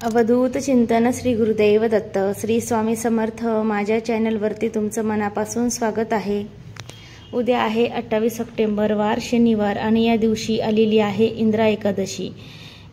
अवधूत चिंतन श्री गुरुदेव दत्त श्री स्वामी समर्थ। माझ्या चॅनलवरती तुमचं मनापासून स्वागत आहे। उद्या आहे 28 सप्टेंबर वार शनिवार आणि या दिवशी आलेली आहे इंद्रा एकादशी।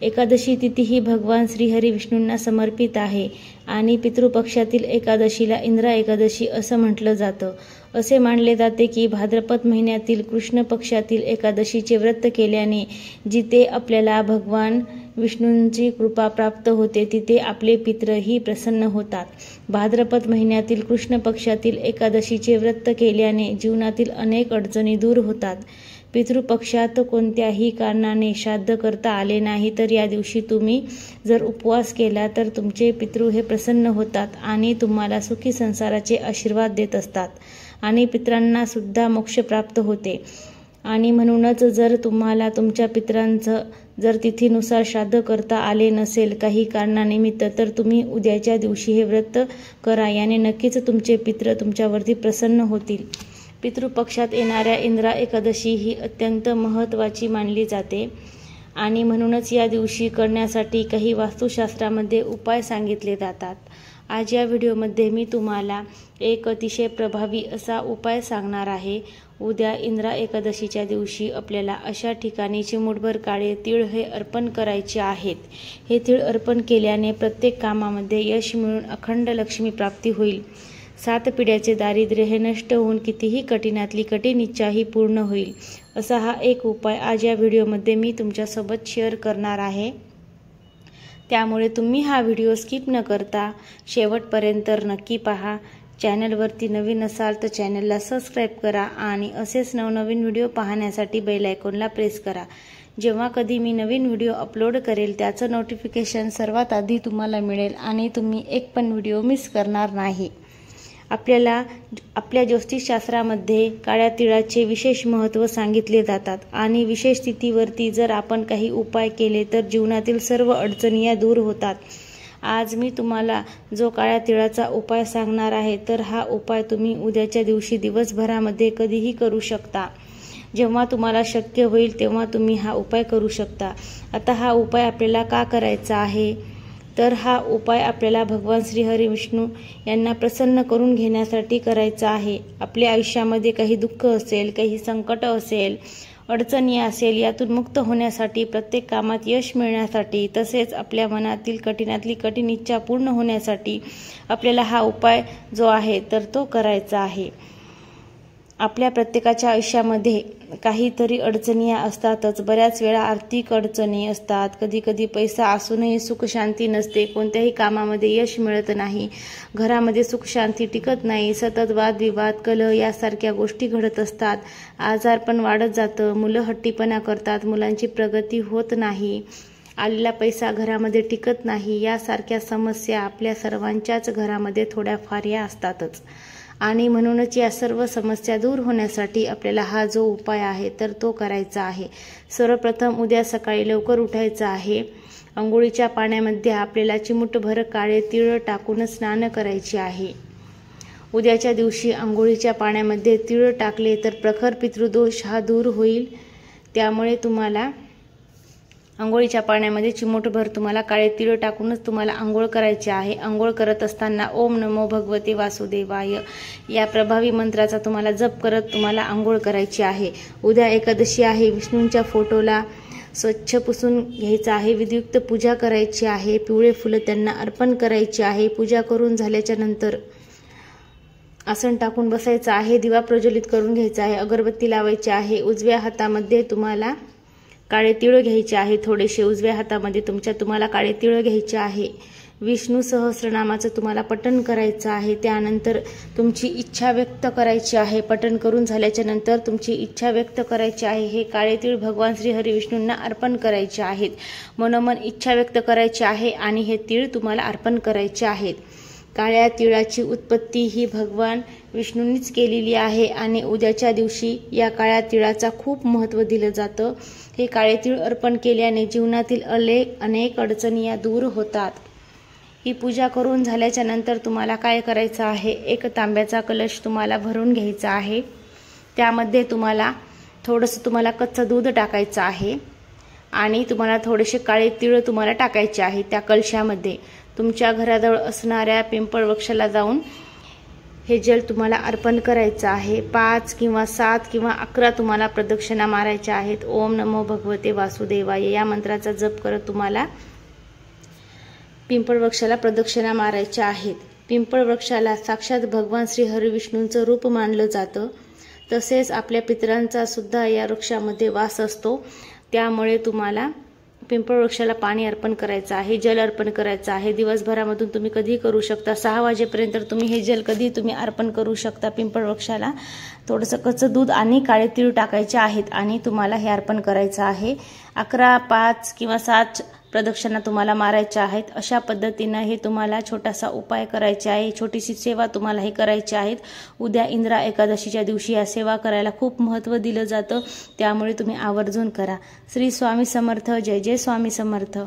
एकादशी तिथी ही भगवान श्रीहरी विष्णूंना समर्पित आहे आणि पितृपक्षातील एकादशीला इंद्रा एकादशी असं म्हटलं जातं। असे मानले जाते की भाद्रपद महिन्यातील कृष्ण पक्षातील एकादशीचे व्रत केल्याने जिथे आपल्याला भगवान विष्णूंची कृपा प्राप्त होते तिथे आपले पितरही प्रसन्न होतात। भाद्रपद महिन्यातील कृष्ण पक्षातील एकादशीचे व्रत केल्याने जीवनातील अनेक अडचणी दूर होतात। पितृपक्षात कोणत्याही कारणाने श्राद्ध करता आले नाही तर या दिवशी तुम्ही जर उपवास केला तर तुमचे पितृ हे प्रसन्न होतात आणि तुम्हाला सुखी संसाराचे आशीर्वाद देत असतात आणि पितरांना सुद्धा मोक्ष प्राप्त होते। आणि म्हणूनच जर तुम्हाला तुमच्या पितरांचं जर तिथीनुसार श्राद्ध करता आले नसेल काही कारणानिमित्त तर तुम्ही उद्याच्या दिवशी हे व्रत करा, याने नक्कीच तुमचे पितृ तुमच्यावरती प्रसन्न होतील। पितृपक्षात येणाऱ्या इंद्रा एकादशी ही अत्यंत महत्त्वाची मानली जाते आणि म्हणूनच या दिवशी करण्यासाठी काही वास्तुशास्त्रामध्ये उपाय सांगितले जातात। आज या व्हिडिओमध्ये मी तुम्हाला एक अतिशय प्रभावी असा उपाय सांगणार आहे। उद्या इंद्रा एकादशीच्या दिवशी आपल्याला अशा ठिकाणी चिमूटभर काळे तीळ हे अर्पण करायचे आहेत। हे तीळ अर्पण केल्याने प्रत्येक कामामध्ये यश मिळून अखंड लक्ष्मी प्राप्ती होईल। 7 पिढ्याचे दारिद्र्य हे नष्ट होऊन कितीही कठीणातली कठीण इच्छाही पूर्ण होईल। असा हा एक उपाय आज या व्हिडिओमध्ये मी तुमच्यासोबत शेअर करणार आहे। त्यामुळे तुम्ही हा व्हिडिओ स्किप न करता शेवटपर्यंत नक्की पहा। चॅनलवरती नवीन असाल तर चॅनलला सबस्क्राईब करा आणि असेच नवनवीन व्हिडिओ पाहण्यासाठी बेल आयकॉनला प्रेस करा। जेव्हा कधी मी नवीन व्हिडिओ अपलोड करेल त्याचं नोटिफिकेशन सर्वात आधी तुम्हाला मिळेल आणि तुम्ही एक पण व्हिडिओ मिस करणार नाही। आपल्याला आपल्या ज्योतिषशास्त्रामध्ये काळ्या तिळाचे विशेष महत्त्व सांगितले जातात आणि विशेष तिथीवरती जर आपण काही उपाय केले तर जीवनातील सर्व अडचणी या दूर होतात। आज मी तुम्हाला जो काळ्या तिळाचा उपाय सांगणार आहे तर हा उपाय तुम्ही उद्याच्या दिवशी दिवसभरामध्ये कधीही करू शकता। जेव्हा तुम्हाला शक्य होईल तेव्हा तुम्ही हा उपाय करू शकता। आता हा उपाय आपल्याला का करायचा आहे तर हा उपाय आपल्याला भगवान श्रीहरी विष्णू यांना प्रसन्न करून घेण्यासाठी करायचा आहे। आपल्या आयुष्यामध्ये काही दुःख असेल, काही संकट असेल, अडचणी असेल, यातून मुक्त होण्यासाठी, प्रत्येक कामात यश मिळण्यासाठी, तसेच आपल्या मनातील कठीणातली कठीण इच्छा पूर्ण होण्यासाठी आपल्याला हा उपाय जो आहे तर तो करायचा आहे। आपल्या प्रत्येकाच्या आयुष्यामध्ये काहीतरी अडचणी असतातच। बऱ्याच वेळा आर्थिक अडचणी असतात, कधी पैसा असूनही सुख शांती नसते, कोणत्याही कामामध्ये यश मिळत नाही, घरामध्ये सुख शांती टिकत नाही, सतत वादविवाद कलह यासारख्या गोष्टी घडत असतात, आजार पण वाढत जातं, मुलं हट्टीपणा करतात, मुलांची प्रगती होत नाही, आलेला पैसा घरामध्ये टिकत नाही, यासारख्या समस्या आपल्या सर्वांच्याच घरामध्ये थोड्याफार या असतातच। आणि म्हणूनच या सर्व समस्या दूर होण्यासाठी आपल्याला हा जो उपाय आहे तर तो करायचा आहे। सर्वप्रथम उद्या सकाळी लवकर उठायचं आहे। अंघोळीच्या पाण्यामध्ये आपल्याला चिमूटभर काळे तीळ टाकून स्नान करायचे आहे। उद्याच्या दिवशी अंघोळीच्या पाण्यामध्ये तीळ टाकले तर प्रखर पितृदोष हा दूर होईल। त्यामुळे तुम्हाला अंघोळीच्या पाण्यामध्ये चिमूटभर तुम्हाला काळे तीळ टाकूनच तुम्हाला अंघोळ करायचे आहे। अंघोळ करत असताना ओम नमो भगवते वासुदेवाय या प्रभावी मंत्राचा तुम्हाला जप करत तुम्हाला अंघोळ करायची आहे। उद्या एकादशी आहे, विष्णूंच्या फोटोला स्वच्छ पुसून घ्यायचं आहे, विधियुक्त पूजा करायची आहे, पिवळे फुलं त्यांना अर्पण करायचे आहे। पूजा करून झाल्याच्या नंतर आसन टाकून बसायचं आहे, दिवा प्रज्वलित करून घ्यायचा आहे, अगरबत्ती लावायची आहे। उजव्या हातामध्ये तुम्हाला काळे तीळ घ्यायचे आहे, थोडेसे उजव्या हातामध्ये तुम्हाला काळे तीळ घ्यायचे आहे। विष्णू सहस्रनामाचं तुम्हाला पठण करायचं आहे। त्यानंतर तुमची इच्छा व्यक्त करायची आहे। पठण करून झाल्याच्या नंतर तुमची इच्छा व्यक्त करायची आहे। हे काळे तीळ भगवान श्री हरी विष्णूंना अर्पण करायचे आहेत। मनोमन इच्छा व्यक्त करायची आहे आणि हे तीळ तुम्हाला अर्पण करायचे आहेत। काळ्या तिळाची उत्पत्ती ही भगवान विष्णूंनीच केलेली आहे आणि उद्याच्या दिवशी या काळ्या तिळाचा खूप महत्त्व दिलं जातं। हे काळे तीळ अर्पण केल्याने जीवनातील अनेक अडचणी या दूर होतात। ही पूजा करून झाल्याच्या नंतर तुम्हाला काय करायचं आहे, एक तांब्याचा कलश तुम्हाला भरून घ्यायचा आहे। त्यामध्ये तुम्हाला थोडंसं कच्चं दूध टाकायचं आहे आणि तुम्हाला थोडेसे काळे तीळ तुम्हाला टाकायचे आहे त्या कलशामध्ये। तुमच्या घराजवळ असणाऱ्या पिंपळ वृक्षाला जाऊन हे जल तुम्हाला अर्पण करायचं आहे। 5 किंवा 7 किंवा 11 तुम्हाला प्रदक्षिणा मारायच्या आहेत। ओम नमो भगवते वासुदेवाय या मंत्राचा जप करत तुम्हाला पिंपळ वृक्षाला प्रदक्षिणा मारायच्या आहेत। पिंपळ वृक्षाला साक्षात भगवान श्री हरिविष्णूंचं रूप मानलं जातं। तसेच आपल्या पितरांचा सुद्धा या वृक्षामध्ये वास असतो। त्यामुळे तुम्हाला पिंपळ वृक्षाला पाणी अर्पण करायचं आहे, जल अर्पण करायचं आहे। दिवसभरामधून तुम्ही कधी करू शकता। 6 वाजेपर्यंत तुम्ही हे जल कधी तुम्ही अर्पण करू शकता पिंपळ वृक्षाला। थोडंसं कच्चं दूध आणि काळे तीळ टाकायचे आहेत आणि तुम्हाला हे अर्पण करायचं आहे। 11, 5 किंवा 7 प्रदक्षिणा तुम्हाला मारायच्या आहेत। अशा पद्धतीने हे तुम्हाला छोटासा उपाय करायचा आहे, छोटीशी सेवा तुम्हाला हे करायची आहेत। उद्या इंद्रा एकादशीच्या दिवशी या सेवा करायला खूप महत्त्व दिलं जातं, त्यामुळे तुम्ही आवर्जून करा। श्री स्वामी समर्थ। जय जय स्वामी समर्थ।